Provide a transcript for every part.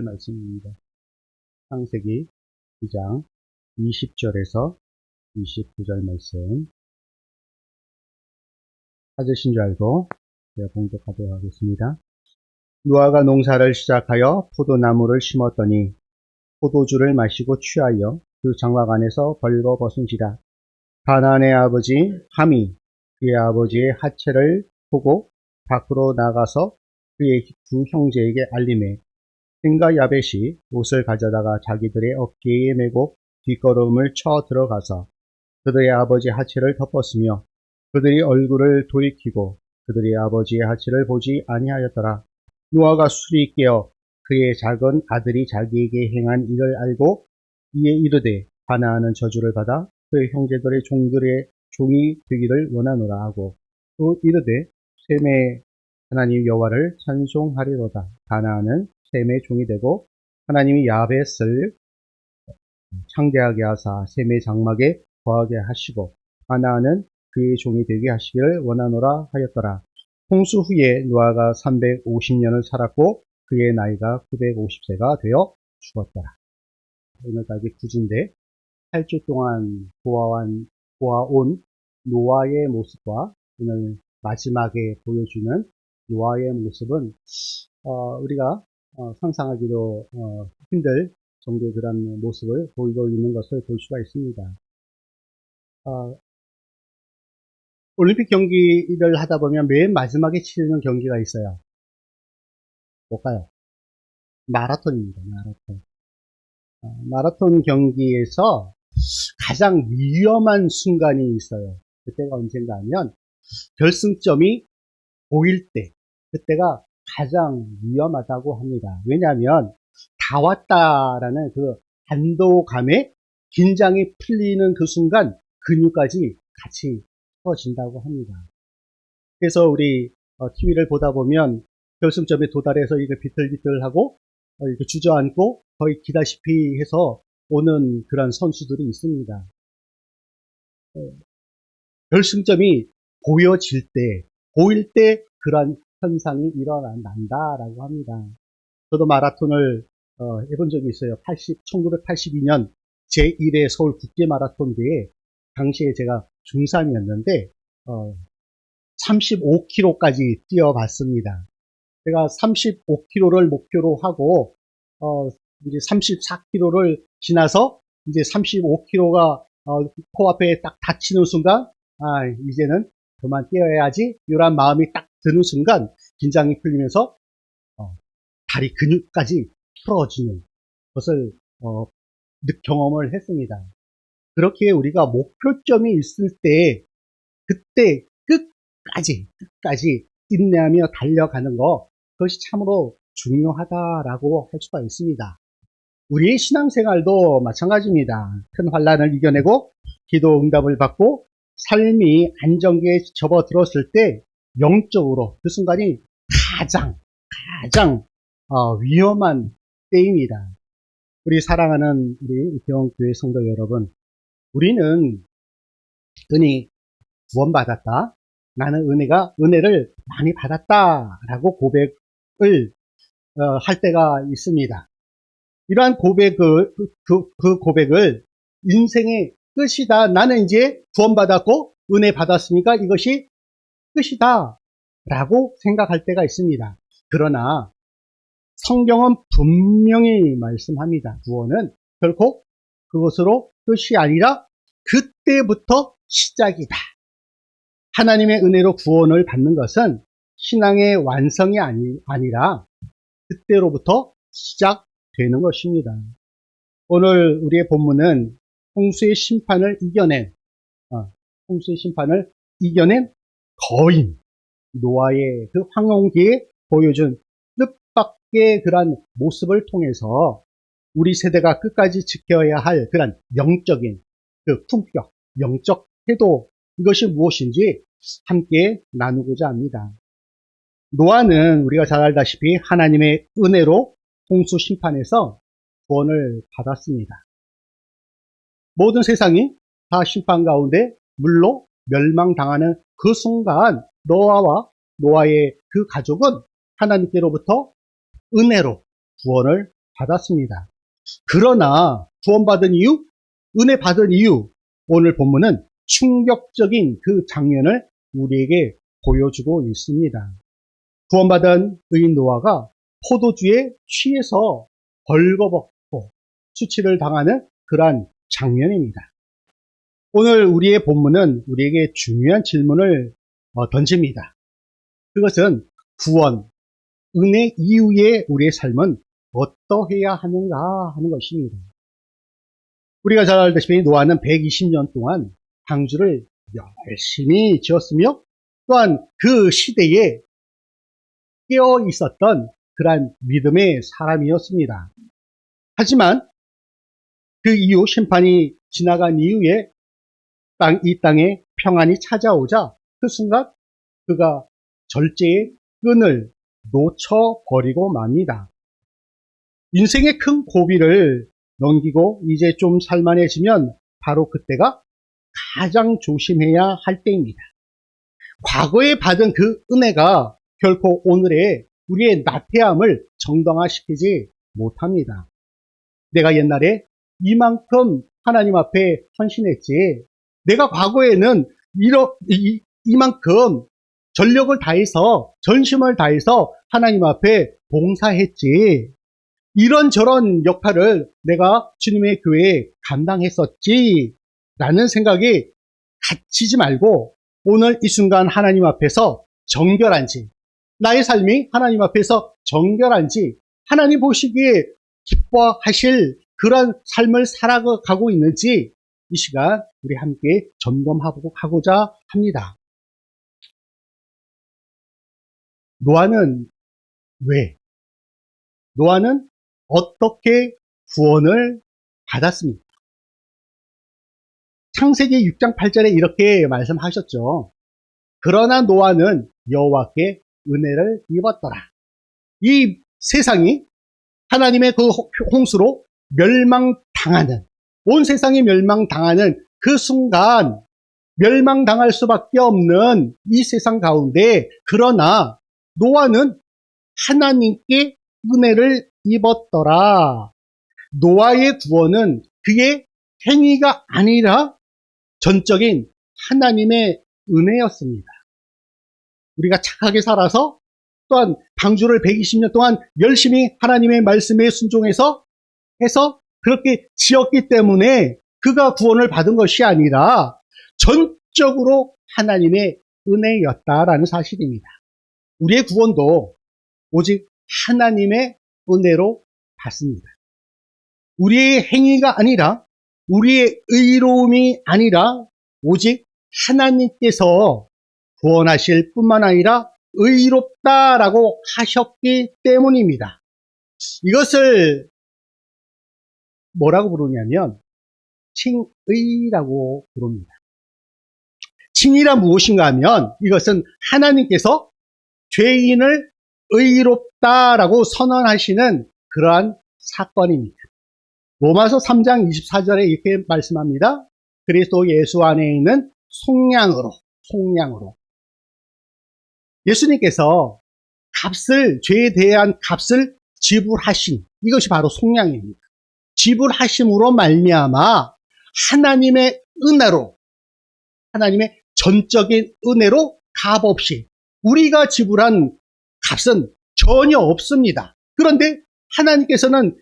말씀입니다. 창세기 2장 20절에서 29절 말씀 찾으신 줄 알고 제가 봉독하도록 하겠습니다. 노아가 농사를 시작하여 포도나무를 심었더니 포도주를 마시고 취하여 그 장막 안에서 벌거벗은지라. 가나안의 아버지 함이 그의 아버지의 하체를 보고 밖으로 나가서 그의 두 형제에게 알림해 셈과 야벳이 옷을 가져다가 자기들의 어깨에 메고 뒷걸음을 쳐 들어가서 그들의 아버지의 하체를 덮었으며 그들이 얼굴을 돌이키고 그들의 아버지의 하체를 보지 아니하였더라. 노아가 술이 깨어 그의 작은 아들이 자기에게 행한 일을 알고 이에 이르되 가나안은 저주를 받아 그의 형제들의 종들의 종이 되기를 원하노라 하고 또 이르되 셈의 하나님 여호와를 찬송하리로다. 가나안은 셈의 종이 되고 하나님이 야벳을 창대하게 하사 셈의 장막에 거하게 하시고 가나안은 그의 종이 되게 하시기를 원하노라 하였더라. 홍수 후에 노아가 350년을 살았고 그의 나이가 950세가 되어 죽었더라. 오늘까지 9주인데 8주 동안 보아온 노아의 모습과 오늘 마지막에 보여주는 노아의 모습은 우리가 상상하기도 힘들 정도의 그런 모습을 보이고 있는 것을 볼 수가 있습니다. 올림픽 경기를 하다 보면 맨 마지막에 치르는 경기가 있어요. 뭘까요? 마라톤입니다. 마라톤 경기에서 가장 위험한 순간이 있어요. 그때가 언젠가 하면 결승점이 보일 때, 그때가 가장 위험하다고 합니다. 왜냐하면 다 왔다라는 그 안도감에 긴장이 풀리는 그 순간 근육까지 같이 풀어진다고 합니다. 그래서 우리 TV를 보다 보면 결승점에 도달해서 이게 비틀비틀하고 이렇게 주저앉고 거의 기다시피 해서 오는 그런 선수들이 있습니다. 결승점이 보일 때 그런 현상이 일어난다라고 합니다. 저도 마라톤을 해본 적이 있어요. 1982년 제1회 서울 국제마라톤대회 당시에 제가 중3이었는데 35km까지 뛰어봤습니다. 제가 35km를 목표로 하고 이제 34km를 지나서 이제 35km가 코앞에 딱 닥치는 순간 이제는 그만 뛰어야지 이런 마음이 딱 드는 순간 긴장이 풀리면서 다리 근육까지 풀어지는 것을 경험을 했습니다. 그렇게 우리가 목표점이 있을 때 그때 끝까지 인내하며 달려가는 것, 그것이 참으로 중요하다라고 할 수가 있습니다. 우리의 신앙생활도 마찬가지입니다. 큰 환난을 이겨내고 기도 응답을 받고 삶이 안정기에 접어들었을 때 영적으로 그 순간이 가장 위험한 때입니다. 우리 사랑하는 우리 이태원교회 성도 여러분, 우리는 은혜 구원받았다. 나는 은혜를 많이 받았다라고 고백을 할 때가 있습니다. 이러한 그 고백을 인생의 끝이다. 나는 이제 구원받았고 은혜 받았으니까 이것이 끝이다 라고 생각할 때가 있습니다. 그러나 성경은 분명히 말씀합니다. 구원은 결코 그것으로 끝이 아니라 그때부터 시작이다. 하나님의 은혜로 구원을 받는 것은 신앙의 완성이 아니라 그때로부터 시작되는 것입니다. 오늘 우리의 본문은 홍수의 심판을 이겨낸 거인 노아의 그 황혼기에 보여준 뜻밖의 그런 모습을 통해서 우리 세대가 끝까지 지켜야 할 그런 영적인 그 품격, 영적 태도, 이것이 무엇인지 함께 나누고자 합니다. 노아는 우리가 잘 알다시피 하나님의 은혜로 홍수 심판에서 구원을 받았습니다. 모든 세상이 다 심판 가운데 물로 멸망당하는 그 순간 노아와 노아의 그 가족은 하나님께로부터 은혜로 구원을 받았습니다. 그러나 구원받은 이유, 은혜 받은 이유, 오늘 본문은 충격적인 그 장면을 우리에게 보여주고 있습니다. 구원받은 의인 노아가 포도주에 취해서 벌거벗고 수치를 당하는 그러한 장면입니다. 오늘 우리의 본문은 우리에게 중요한 질문을 던집니다. 그것은 구원, 은혜 이후에 우리의 삶은 어떠해야 하는가 하는 것입니다. 우리가 잘 알다시피 노아는 120년 동안 방주를 열심히 지었으며 또한 그 시대에 깨어 있었던 그러한 믿음의 사람이었습니다. 하지만 그 이후 심판이 지나간 이후에 이 땅에 평안이 찾아오자 그 순간 그가 절제의 끈을 놓쳐버리고 맙니다. 인생의 큰 고비를 넘기고 이제 좀 살만해지면 바로 그때가 가장 조심해야 할 때입니다. 과거에 받은 그 은혜가 결코 오늘의 우리의 나태함을 정당화시키지 못합니다. 내가 옛날에 이만큼 하나님 앞에 헌신했지, 내가 과거에는 이만큼 전력을 다해서, 전심을 다해서 하나님 앞에 봉사했지, 이런저런 역할을 내가 주님의 교회에 감당했었지 라는 생각이 갇히지 말고 오늘 이 순간 하나님 앞에서 정결한지, 나의 삶이 하나님 앞에서 정결한지, 하나님 보시기에 기뻐하실 그런 삶을 살아가고 있는지 이 시간 우리 함께 점검하고자 합니다. 노아는 왜? 노아는 어떻게 구원을 받았습니까? 창세기 6장 8절에 이렇게 말씀하셨죠. 그러나 노아는 여호와께 은혜를 입었더라. 이 세상이 하나님의 그 홍수로 멸망당하는, 온 세상이 멸망당하는 그 순간 멸망당할 수밖에 없는 이 세상 가운데, 그러나 노아는 하나님께 은혜를 입었더라. 노아의 구원은 그의 행위가 아니라 전적인 하나님의 은혜였습니다. 우리가 착하게 살아서 또한 방주를 120년 동안 열심히 하나님의 말씀에 순종해서 그렇게 지었기 때문에 그가 구원을 받은 것이 아니라 전적으로 하나님의 은혜였다라는 사실입니다. 우리의 구원도 오직 하나님의 은혜로 받습니다. 우리의 행위가 아니라, 우리의 의로움이 아니라 오직 하나님께서 구원하실 뿐만 아니라 의롭다라고 하셨기 때문입니다. 이것을 뭐라고 부르냐면 칭의라고 부릅니다. 칭의란 무엇인가 하면 이것은 하나님께서 죄인을 의롭다라고 선언하시는 그러한 사건입니다. 로마서 3장 24절에 이렇게 말씀합니다. 그리스도 예수 안에 있는 속량으로 예수님께서 죄에 대한 값을 지불하신, 이것이 바로 속량입니다. 지불하심으로 말미암아 하나님의 은혜로, 하나님의 전적인 은혜로 값없이 우리가 지불한 값은 전혀 없습니다. 그런데 하나님께서는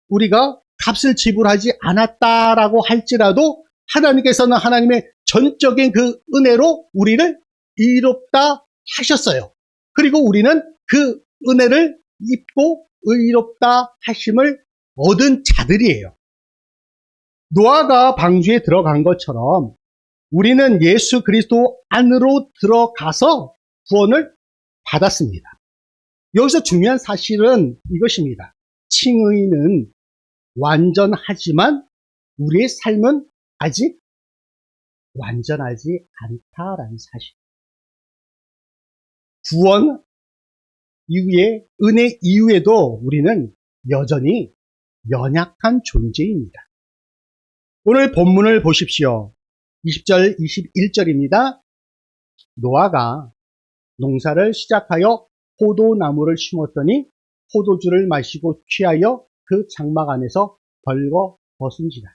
우리가 값을 지불하지 않았다라고 할지라도 하나님께서는 하나님의 전적인 그 은혜로 우리를 의롭다 하셨어요. 그리고 우리는 그 은혜를 입고 의롭다 하심을 얻은 자들이에요. 노아가 방주에 들어간 것처럼 우리는 예수 그리스도 안으로 들어가서 구원을 받았습니다. 여기서 중요한 사실은 이것입니다. 칭의는 완전하지만 우리의 삶은 아직 완전하지 않다라는 사실. 구원 이후에, 은혜 이후에도 우리는 여전히 연약한 존재입니다. 오늘 본문을 보십시오. 20절, 21절입니다. 노아가 농사를 시작하여 포도나무를 심었더니 포도주를 마시고 취하여 그 장막 안에서 벌거 벗은지라.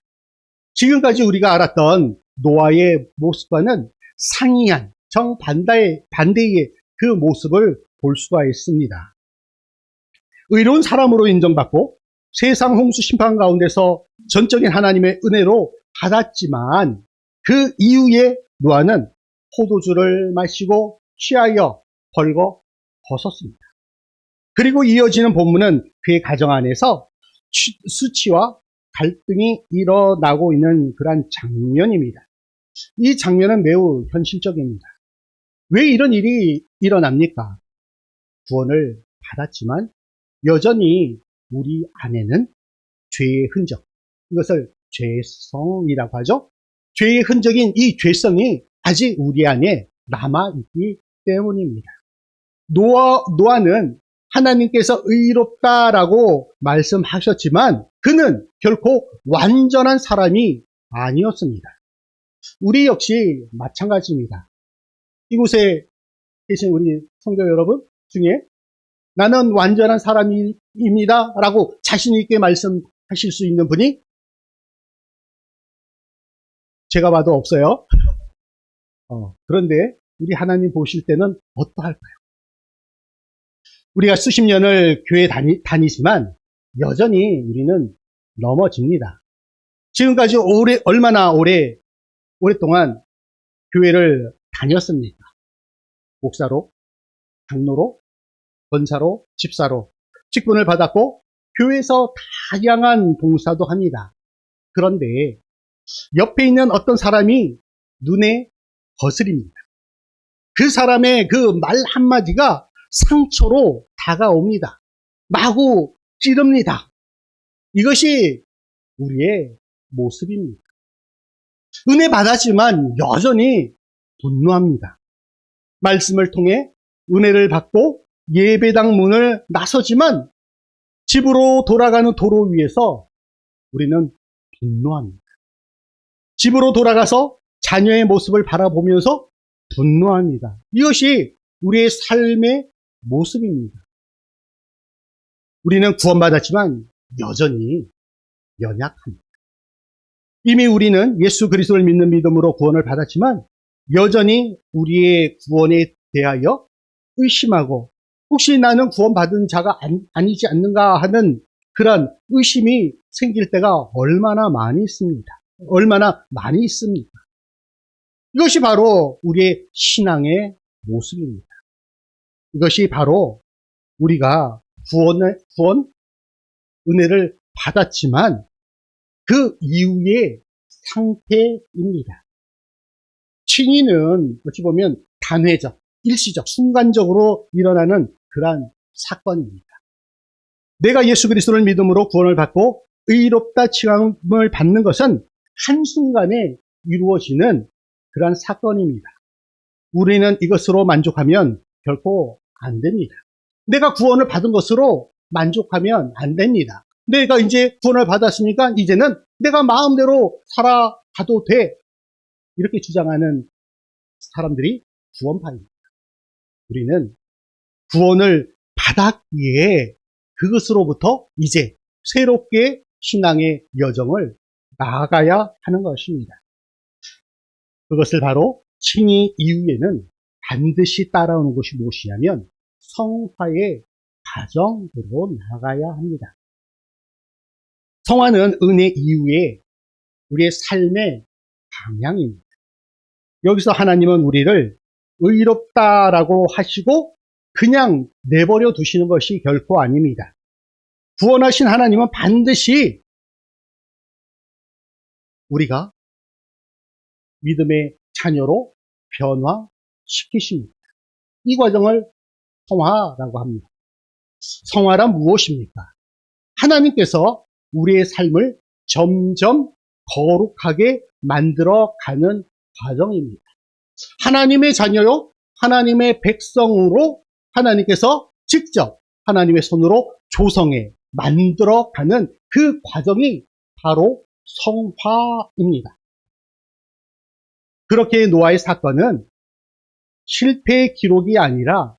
지금까지 우리가 알았던 노아의 모습과는 상이한 반대의 그 모습을 볼 수가 있습니다. 의로운 사람으로 인정받고 세상 홍수 심판 가운데서 전적인 하나님의 은혜로 받았지만 그 이후에 노아는 포도주를 마시고 취하여 벌거 벗었습니다. 그리고 이어지는 본문은 그의 가정 안에서 수치와 갈등이 일어나고 있는 그러한 장면입니다. 이 장면은 매우 현실적입니다. 왜 이런 일이 일어납니까? 구원을 받았지만 여전히 우리 안에는 죄의 흔적, 이것을 죄성이라고 하죠. 죄의 흔적인 이 죄성이 아직 우리 안에 남아있기 때문입니다. 노아는 하나님께서 의롭다라고 말씀하셨지만 그는 결코 완전한 사람이 아니었습니다. 우리 역시 마찬가지입니다. 이곳에 계신 우리 성도 여러분 중에 나는 완전한 사람입니다 라고 자신 있게 말씀하실 수 있는 분이 제가 봐도 없어요. 그런데 우리 하나님 보실 때는 어떠할까요? 우리가 수십 년을 교회 다니지만 여전히 우리는 넘어집니다. 지금까지 얼마나 오랫동안 교회를 다녔습니까? 목사로, 장로로, 권사로, 집사로 직분을 받았고 교회에서 다양한 봉사도 합니다. 그런데 옆에 있는 어떤 사람이 눈에 거슬립니다. 그 사람의 그 말 한마디가 상처로 다가옵니다. 마구 찌릅니다. 이것이 우리의 모습입니다. 은혜 받았지만 여전히 분노합니다. 말씀을 통해 은혜를 받고 예배당 문을 나서지만 집으로 돌아가는 도로 위에서 우리는 분노합니다. 집으로 돌아가서 자녀의 모습을 바라보면서 분노합니다. 이것이 우리의 삶의 모습입니다. 우리는 구원받았지만 여전히 연약합니다. 이미 우리는 예수 그리스도를 믿는 믿음으로 구원을 받았지만 여전히 우리의 구원에 대하여 의심하고 혹시 나는 구원받은 자가 아니지 않는가 하는 그런 의심이 생길 때가 얼마나 많이 있습니다. 이것이 바로 우리의 신앙의 모습입니다. 이것이 바로 우리가 구원 은혜를 받았지만 그 이후의 상태입니다. 칭의는 어찌 보면 단회적, 일시적, 순간적으로 일어나는 그러한 사건입니다. 내가 예수 그리스도를 믿음으로 구원을 받고 의롭다 칭함을 받는 것은 한순간에 이루어지는 그러한 사건입니다. 우리는 이것으로 만족하면 결코 안 됩니다. 내가 구원을 받은 것으로 만족하면 안 됩니다. 내가 이제 구원을 받았으니까 이제는 내가 마음대로 살아가도 돼. 이렇게 주장하는 사람들이 구원파입니다. 우리는 구원을 받았기에 그것으로부터 이제 새롭게 신앙의 여정을 나아가야 하는 것입니다. 그것을 바로 칭의 이후에는 반드시 따라오는 것이 무엇이냐면 성화의 과정으로 나아가야 합니다. 성화는 은혜 이후에 우리의 삶의 방향입니다. 여기서 하나님은 우리를 의롭다라고 하시고 그냥 내버려 두시는 것이 결코 아닙니다. 구원하신 하나님은 반드시 우리가 믿음의 자녀로 변화시키십니다. 이 과정을 성화라고 합니다. 성화란 무엇입니까? 하나님께서 우리의 삶을 점점 거룩하게 만들어가는 과정입니다. 하나님의 자녀요, 하나님의 백성으로 하나님께서 직접 하나님의 손으로 조성해 만들어가는 그 과정이 바로 성화입니다. 그렇게 노아의 사건은 실패의 기록이 아니라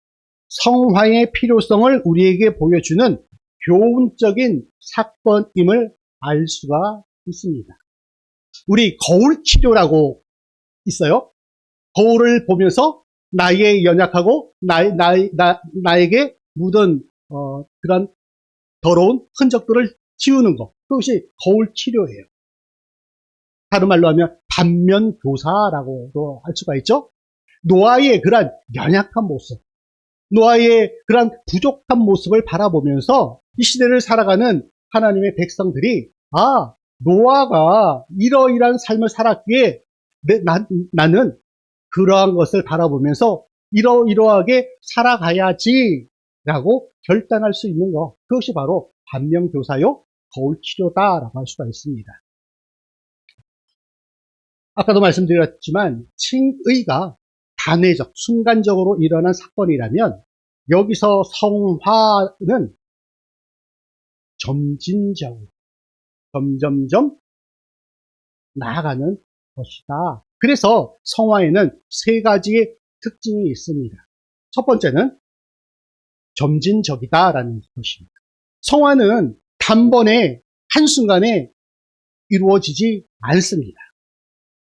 성화의 필요성을 우리에게 보여주는 교훈적인 사건임을 알 수가 있습니다. 우리 거울 치료라고 있어요. 거울을 보면서 나의 연약하고 나에게 묻은 그런 더러운 흔적들을 지우는 것. 그것이 거울 치료예요. 다른 말로 하면 반면교사라고도 할 수가 있죠. 노아의 그런 연약한 모습, 노아의 그런 부족한 모습을 바라보면서 이 시대를 살아가는 하나님의 백성들이 노아가 이러이러한 삶을 살았기에 나는 그러한 것을 바라보면서 이러이러하게 살아가야지 라고 결단할 수 있는 것, 그것이 바로 반면교사요 거울치료다라고 할 수가 있습니다. 아까도 말씀드렸지만 칭의가 단회적, 순간적으로 일어난 사건이라면 여기서 성화는 점진적으로 점점점 나아가는 것이다. 그래서 성화에는 세 가지의 특징이 있습니다. 첫 번째는 점진적이다라는 것입니다. 성화는 단번에 한순간에 이루어지지 않습니다.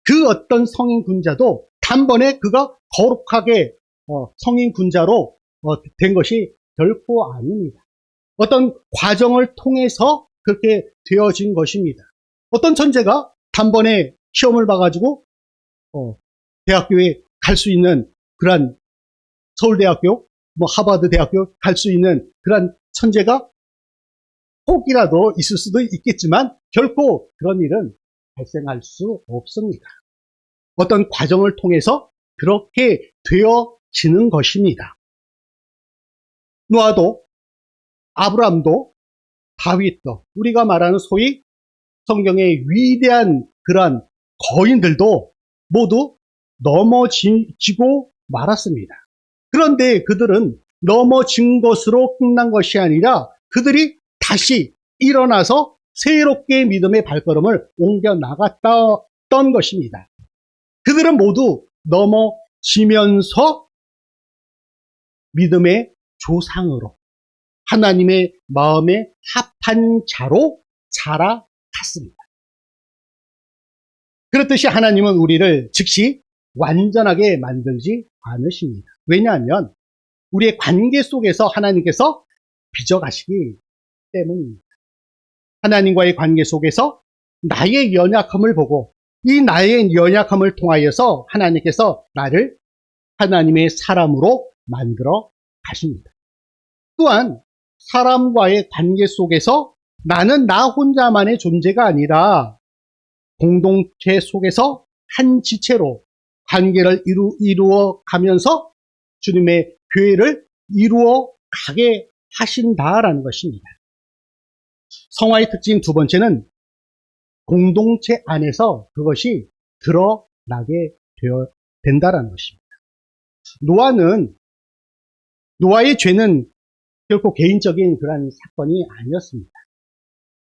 그 어떤 성인 군자도 단번에 그가 거룩하게 성인 군자로 된 것이 결코 아닙니다. 어떤 과정을 통해서 그렇게 되어진 것입니다. 어떤 천재가 단번에 시험을 봐가지고 대학교에 갈 수 있는 그런 서울대학교, 하버드 대학교 갈 수 있는 그런 천재가 혹이라도 있을 수도 있겠지만 결코 그런 일은 발생할 수 없습니다. 어떤 과정을 통해서 그렇게 되어지는 것입니다. 노아도 아브라함도 다윗도 우리가 말하는 소위 성경의 위대한 그러한 거인들도 모두 넘어지고 말았습니다. 그런데 그들은 넘어진 것으로 끝난 것이 아니라 그들이 다시 일어나서 새롭게 믿음의 발걸음을 옮겨 나갔던 것입니다. 그들은 모두 넘어지면서 믿음의 조상으로 하나님의 마음에 합한 자로 자라갔습니다. 그렇듯이 하나님은 우리를 즉시 완전하게 만들지 않으십니다. 왜냐하면 우리의 관계 속에서 하나님께서 빚어가시기 때문입니다. 하나님과의 관계 속에서 나의 연약함을 보고 이 나의 연약함을 통하여서 하나님께서 나를 하나님의 사람으로 만들어 가십니다. 또한 사람과의 관계 속에서 나는 나 혼자만의 존재가 아니라 공동체 속에서 한 지체로 관계를 이루어 가면서 주님의 교회를 이루어 가게 하신다라는 것입니다. 성화의 특징 두 번째는 공동체 안에서 그것이 드러나게 된다라는 것입니다. 노아의 죄는 결코 개인적인 그런 사건이 아니었습니다.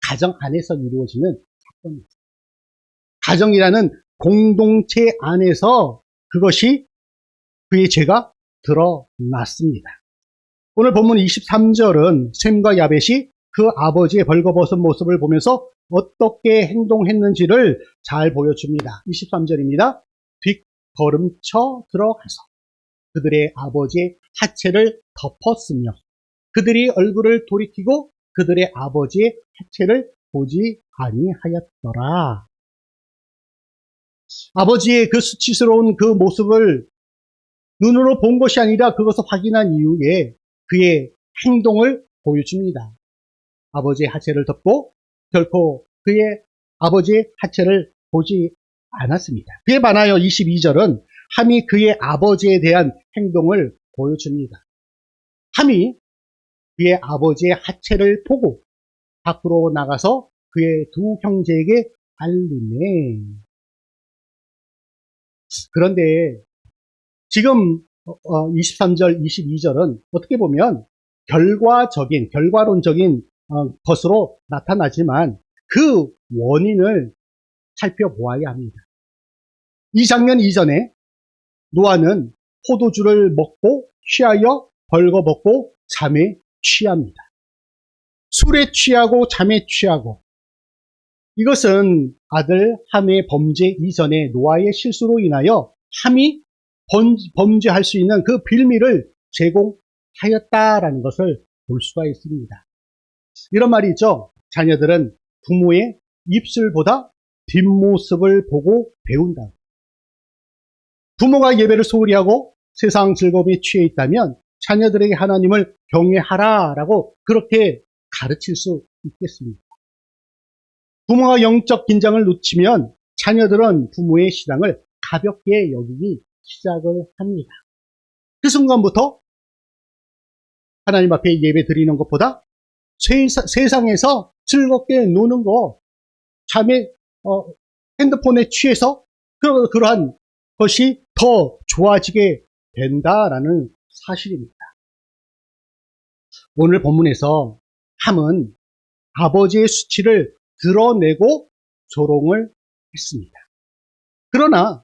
가정 안에서 이루어지는 사건입니다. 가정이라는 공동체 안에서 그것이 그의 죄가 드러났습니다. 오늘 본문 23절은 셈과 야벳이 그 아버지의 벌거벗은 모습을 보면서 어떻게 행동했는지를 잘 보여줍니다. 23절입니다. 뒷걸음쳐 들어가서 그들의 아버지의 하체를 덮었으며 그들이 얼굴을 돌이키고 그들의 아버지의 하체를 보지 아니하였더라. 아버지의 그 수치스러운 그 모습을 눈으로 본 것이 아니라 그것을 확인한 이후에 그의 행동을 보여줍니다. 아버지의 하체를 덮고 결코 그의 아버지의 하체를 보지 않았습니다. 그에 반하여 22절은 함이 그의 아버지에 대한 행동을 보여줍니다. 함이 그의 아버지의 하체를 보고 밖으로 나가서 그의 두 형제에게 알리네. 그런데 지금 23절, 22절은 어떻게 보면 결과론적인 것으로 나타나지만 그 원인을 살펴보아야 합니다. 이 장면 이전에 노아는 포도주를 먹고 취하여 벌거벗고 잠에 취합니다. 술에 취하고 잠에 취하고, 이것은 아들 함의 범죄 이전에 노아의 실수로 인하여 함이 범죄할 수 있는 그 빌미를 제공하였다라는 것을 볼 수가 있습니다. 이런 말이 있죠. 자녀들은 부모의 입술보다 뒷모습을 보고 배운다. 부모가 예배를 소홀히 하고 세상 즐거움에 취해 있다면 자녀들에게 하나님을 경외하라라고 그렇게 가르칠 수 있겠습니다. 부모가 영적 긴장을 놓치면 자녀들은 부모의 신앙을 가볍게 여기기 시작을 합니다. 그 순간부터 하나님 앞에 예배 드리는 것보다 세상에서 즐겁게 노는 거, 잠에 핸드폰에 취해서 그러한 것이 더 좋아지게 된다라는 사실입니다. 오늘 본문에서 함은 아버지의 수치를 드러내고 조롱을 했습니다. 그러나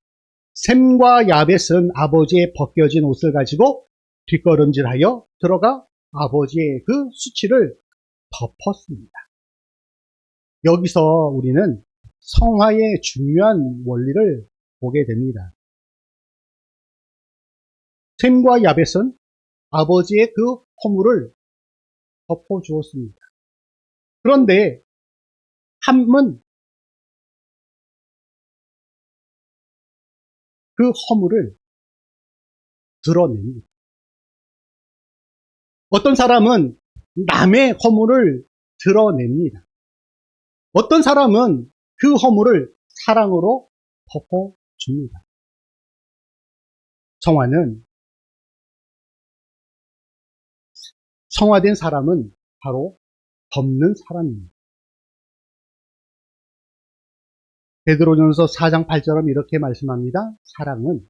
셈과 야벳은 아버지의 벗겨진 옷을 가지고 뒷걸음질하여 들어가 아버지의 그 수치를 덮었습니다. 여기서 우리는 성화의 중요한 원리를 보게 됩니다. 셈과 야벳은 아버지의 그 허물을 덮어주었습니다. 그런데 함은 그 허물을 드러냅니다. 어떤 사람은 남의 허물을 드러냅니다. 어떤 사람은 그 허물을 사랑으로 덮어줍니다. 성화된 사람은 바로 덮는 사람입니다. 베드로전서 4장 8절은 이렇게 말씀합니다. 사랑은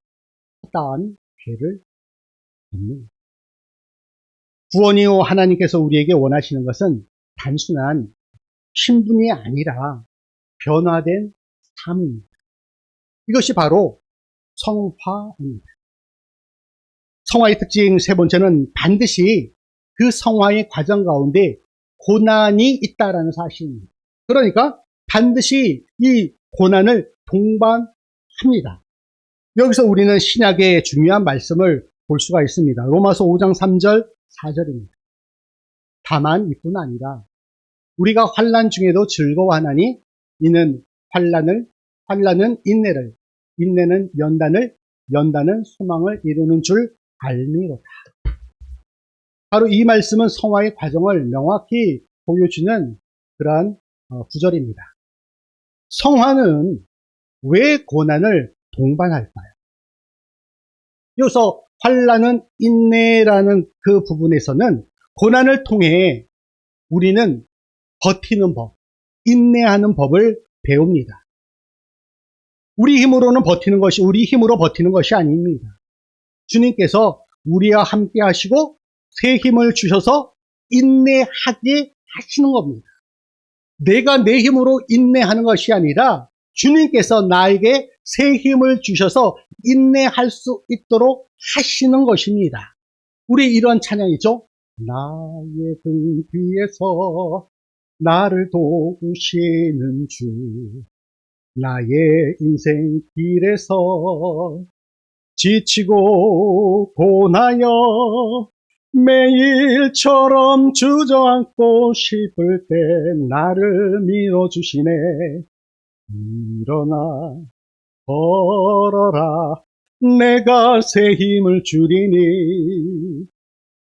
허다한 죄를 덮는. 구원이요 하나님께서 우리에게 원하시는 것은 단순한 신분이 아니라 변화된 삶입니다. 이것이 바로 성화입니다. 성화의 특징 세 번째는 반드시 그 성화의 과정 가운데 고난이 있다라는 사실입니다. 그러니까 반드시 이 고난을 동반합니다. 여기서 우리는 신약의 중요한 말씀을 볼 수가 있습니다. 로마서 5장 3절 4절입니다. 다만 이뿐 아니라 우리가 환난 중에도 즐거워하나니 이는 환난은 인내를, 인내는 연단을, 연단은 소망을 이루는 줄 알미로다. 바로 이 말씀은 성화의 과정을 명확히 보여주는 그러한 구절입니다. 성화는 왜 고난을 동반할까요? 여기서 환난은 인내라는 그 부분에서는 고난을 통해 우리는 버티는 법, 인내하는 법을 배웁니다. 우리 힘으로 버티는 것이 아닙니다. 주님께서 우리와 함께 하시고 새 힘을 주셔서 인내하게 하시는 겁니다. 내가 내 힘으로 인내하는 것이 아니라 주님께서 나에게 새 힘을 주셔서 인내할 수 있도록 하시는 것입니다. 우리 이런 찬양이죠. 나의 등 뒤에서 나를 도우시는 주, 나의 인생 길에서 지치고 고나여 매일처럼 주저앉고 싶을 때 나를 밀어주시네. 일어나 걸어라 내가 새 힘을 주리니.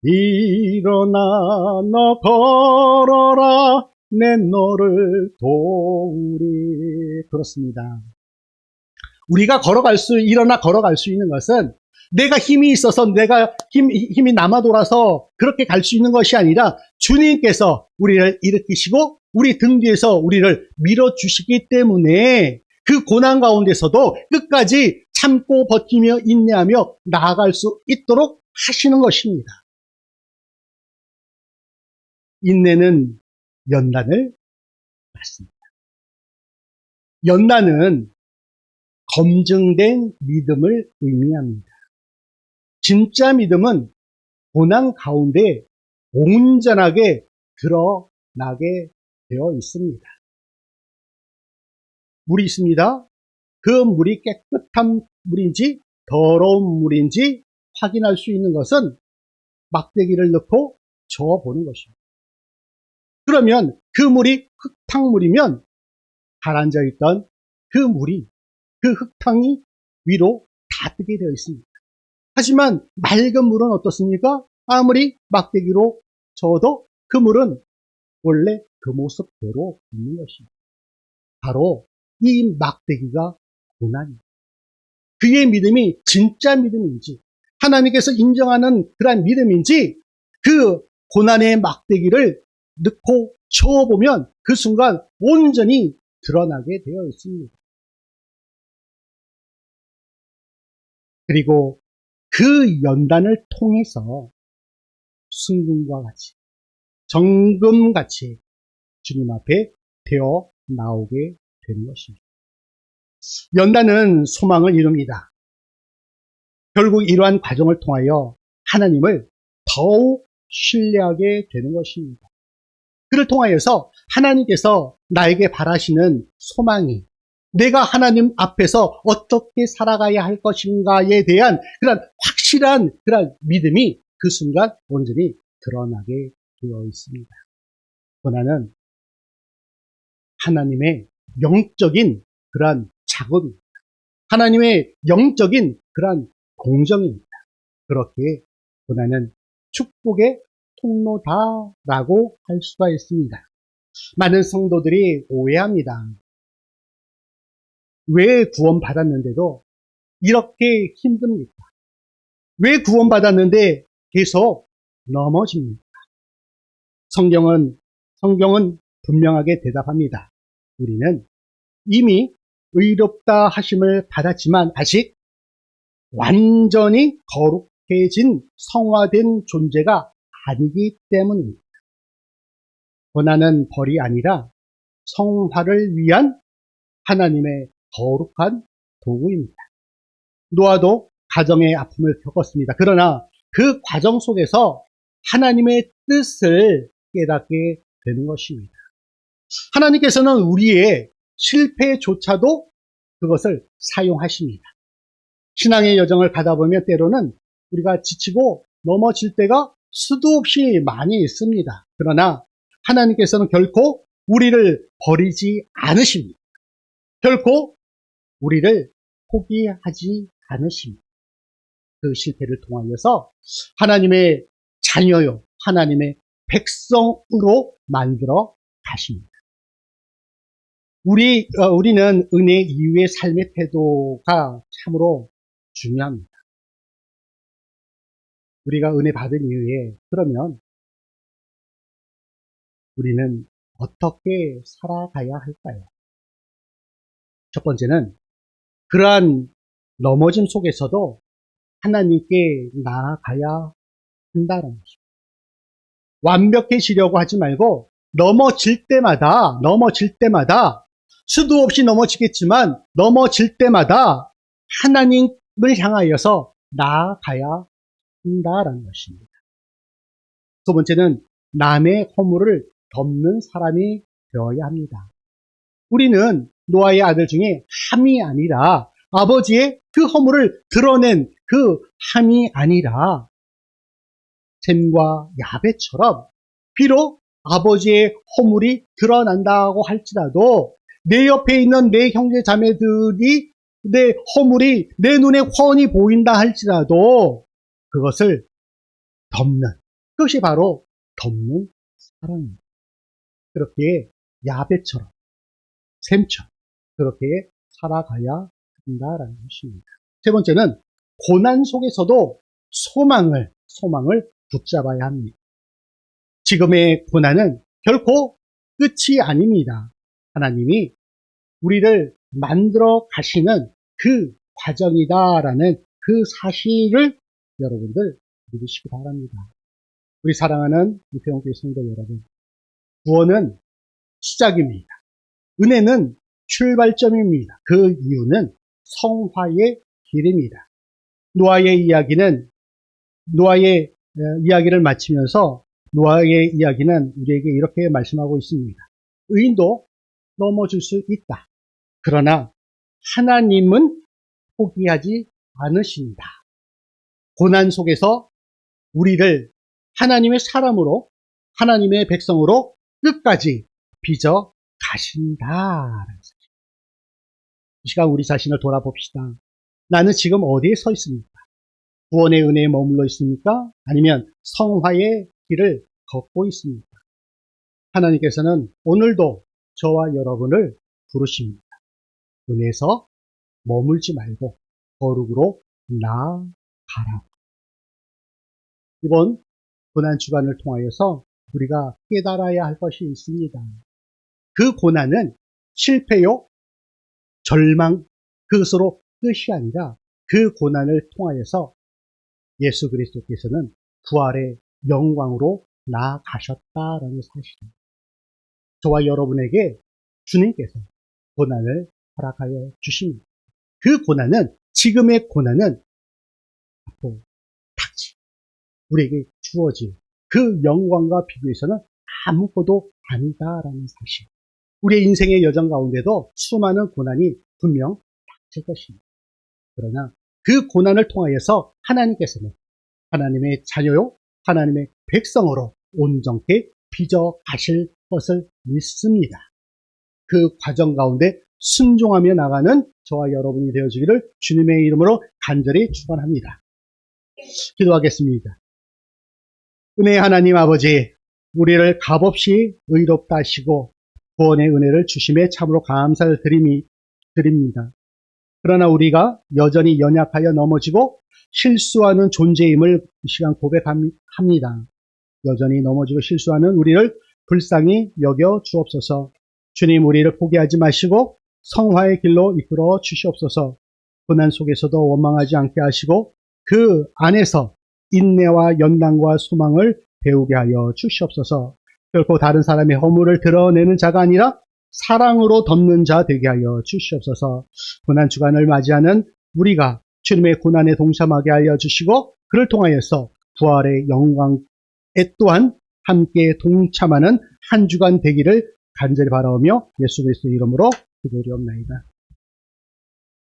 일어나 너 걸어라 내 너를 도우리. 그렇습니다. 우리가 일어나 걸어갈 수 있는 것은 내가 힘이 있어서 내가 힘이 남아 돌아서 그렇게 갈 수 있는 것이 아니라 주님께서 우리를 일으키시고 우리 등 뒤에서 우리를 밀어주시기 때문에 그 고난 가운데서도 끝까지 참고 버티며 인내하며 나아갈 수 있도록 하시는 것입니다. 인내는 연단을 낳습니다. 연단은 검증된 믿음을 의미합니다. 진짜 믿음은 고난 가운데 온전하게 나게 되어 있습니다. 물이 있습니다. 그 물이 깨끗한 물인지 더러운 물인지 확인할 수 있는 것은 막대기를 넣고 저어보는 것입니다. 그러면 그 물이 흙탕물이면 가라앉아 있던 그 물이, 그 흙탕이 위로 다 뜨게 되어 있습니다. 하지만 맑은 물은 어떻습니까? 아무리 막대기로 저어도 그 물은 원래 그 모습대로 있는 것입니다. 바로 이 막대기가 고난입니다. 그의 믿음이 진짜 믿음인지, 하나님께서 인정하는 그러한 믿음인지, 그 고난의 막대기를 넣고 저어보면 그 순간 온전히 드러나게 되어 있습니다. 그리고 그 연단을 통해서 순금과 같이, 정금같이 주님 앞에 되어 나오게 되는 것입니다. 연단은 소망을 이룹니다. 결국 이러한 과정을 통하여 하나님을 더욱 신뢰하게 되는 것입니다. 그를 통하여서 하나님께서 나에게 바라시는 소망이, 내가 하나님 앞에서 어떻게 살아가야 할 것인가에 대한 그런 확실한 그런 믿음이 그 순간 온전히 드러나게 되어 있습니다. 고난은 하나님의 영적인 그러한 작업입니다. 하나님의 영적인 그러한 공정입니다. 그렇게 고난은 축복의 통로다라고 할 수가 있습니다. 많은 성도들이 오해합니다. 왜 구원받았는데도 이렇게 힘듭니까? 왜 구원받았는데 계속 넘어집니까? 성경은 분명하게 대답합니다. 우리는 이미 의롭다 하심을 받았지만 아직 완전히 거룩해진 성화된 존재가 아니기 때문입니다. 고난은 벌이 아니라 성화를 위한 하나님의 거룩한 도구입니다. 노아도 가정의 아픔을 겪었습니다. 그러나 그 과정 속에서 하나님의 뜻을 깨닫게 되는 것입니다. 하나님께서는 우리의 실패조차도 그것을 사용하십니다. 신앙의 여정을 가다 보면 때로는 우리가 지치고 넘어질 때가 수도 없이 많이 있습니다. 그러나 하나님께서는 결코 우리를 버리지 않으십니다. 결코 우리를 포기하지 않으십니다. 그 실패를 통하여서 하나님의 자녀요, 하나님의 백성으로 만들어 가십니다. 우리는 은혜 이후의 삶의 태도가 참으로 중요합니다. 우리가 은혜 받은 이후에 그러면 우리는 어떻게 살아가야 할까요? 첫 번째는 그러한 넘어짐 속에서도 하나님께 나아가야 한다는 것입니다. 완벽해지려고 하지 말고 넘어질 때마다 수도 없이 넘어지겠지만 넘어질 때마다 하나님을 향하여서 나아가야 한다는 것입니다. 두 번째는 남의 허물을 덮는 사람이 되어야 합니다. 우리는 노아의 아들 중에 함이 아니라 아버지의 그 허물을 드러낸 그 함이 아니라 셈과 야벳처럼 비록 아버지의 허물이 드러난다고 할지라도 내 옆에 있는 내 형제 자매들이 내 허물이 내 눈에 훤히 보인다 할지라도 그것을 덮는, 그것이 바로 덮는 사랑입니다. 그렇게 야벳처럼, 셈처럼 그렇게 살아가야 한다라는 것입니다. 세 번째는 고난 속에서도 소망을 붙잡아야 합니다. 지금의 고난은 결코 끝이 아닙니다. 하나님이 우리를 만들어 가시는 그 과정이다라는 그 사실을 여러분들 믿으시기 바랍니다. 우리 사랑하는 이태원교회 성도 여러분, 구원은 시작입니다. 은혜는 출발점입니다. 그 이유는 성화의 길입니다. 노아의 이야기를 마치면서 노아의 이야기는 우리에게 이렇게 말씀하고 있습니다. 의인도 넘어질 수 있다. 그러나 하나님은 포기하지 않으신다. 고난 속에서 우리를 하나님의 사람으로, 하나님의 백성으로 끝까지 빚어 가신다. 이 시간 우리 자신을 돌아봅시다. 나는 지금 어디에 서 있습니까? 구원의 은혜에 머물러 있습니까? 아니면 성화의 길을 걷고 있습니까? 하나님께서는 오늘도 저와 여러분을 부르십니다. 은혜에서 머물지 말고 거룩으로 나아가라. 이번 고난 주간을 통하여서 우리가 깨달아야 할 것이 있습니다. 그 고난은 실패요, 절망, 그것으로 끝이 아니라 그 고난을 통하여서 예수 그리스도께서는 부활의 영광으로 나아가셨다라는 사실입니다. 저와 여러분에게 주님께서 고난을 허락하여 주십니다. 그 고난은, 지금의 고난은 앞으로 닥치 우리에게 주어질 그 영광과 비교해서는 아무것도 아니다라는 사실. 우리의 인생의 여정 가운데도 수많은 고난이 분명 닥칠 것입니다. 그러나 그 고난을 통하여서 하나님께서는 하나님의 자녀요, 하나님의 백성으로 온전케 빚어 가실 것을 믿습니다. 그 과정 가운데 순종하며 나가는 저와 여러분이 되어주기를 주님의 이름으로 간절히 축원합니다. 기도하겠습니다. 은혜의 하나님 아버지, 우리를 값없이 의롭다 하시고 구원의 은혜를 주심에 참으로 감사를 드립니다. 그러나 우리가 여전히 연약하여 넘어지고 실수하는 존재임을 이 시간 고백합니다. 여전히 넘어지고 실수하는 우리를 불쌍히 여겨 주옵소서. 주님, 우리를 포기하지 마시고 성화의 길로 이끌어 주시옵소서. 고난 속에서도 원망하지 않게 하시고 그 안에서 인내와 연단과 소망을 배우게 하여 주시옵소서. 결코 다른 사람의 허물을 드러내는 자가 아니라 사랑으로 덮는 자 되게 하여 주시옵소서. 고난 주간을 맞이하는 우리가 주님의 고난에 동참하게 하여 주시고 그를 통하여서 부활의 영광에 또한 함께 동참하는 한 주간 되기를 간절히 바라오며 예수 그리스도의 이름으로 기도드리옵나이다.